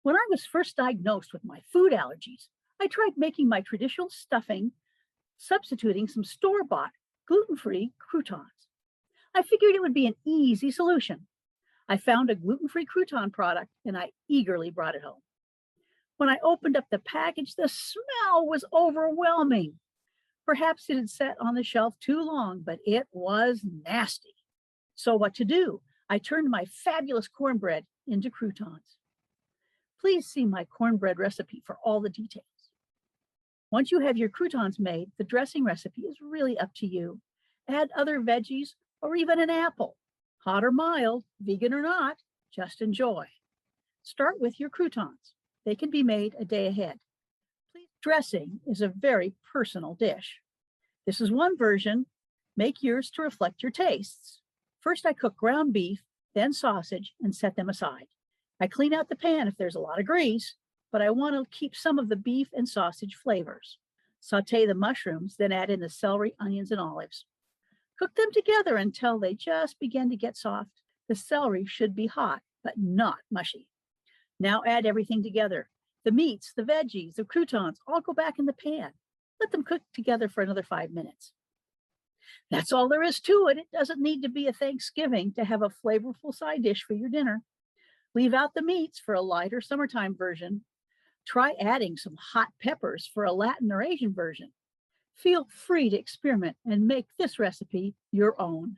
When I was first diagnosed with my food allergies, I tried making my traditional stuffing, substituting some store bought gluten free croutons. I figured it would be an easy solution. I found a gluten free crouton product and I eagerly brought it home. When I opened up the package, the smell was overwhelming. Perhaps it had sat on the shelf too long, but it was nasty. So, what to do? I turned my fabulous cornbread into croutons. Please see my cornbread recipe for all the details. Once you have your croutons made, the dressing recipe is really up to you. Add other veggies or even an apple. Hot or mild, vegan or not, just enjoy. Start with your croutons. They can be made a day ahead. Please, dressing is a very personal dish. This is one version. Make yours to reflect your tastes. First, I cook ground beef, then sausage, and set them aside. I clean out the pan if there's a lot of grease, but I want to keep some of the beef and sausage flavors. Saute the mushrooms, then add in the celery, onions, and olives. Cook them together until they just begin to get soft. The celery should be hot, but not mushy. Now add everything together. The meats, the veggies, the croutons all go back in the pan. Let them cook together for another 5 minutes. That's all there is to it. It doesn't need to be a Thanksgiving to have a flavorful side dish for your dinner. Leave out the meats for a lighter summertime version. Try adding some hot peppers for a Latin or Asian version. Feel free to experiment and make this recipe your own.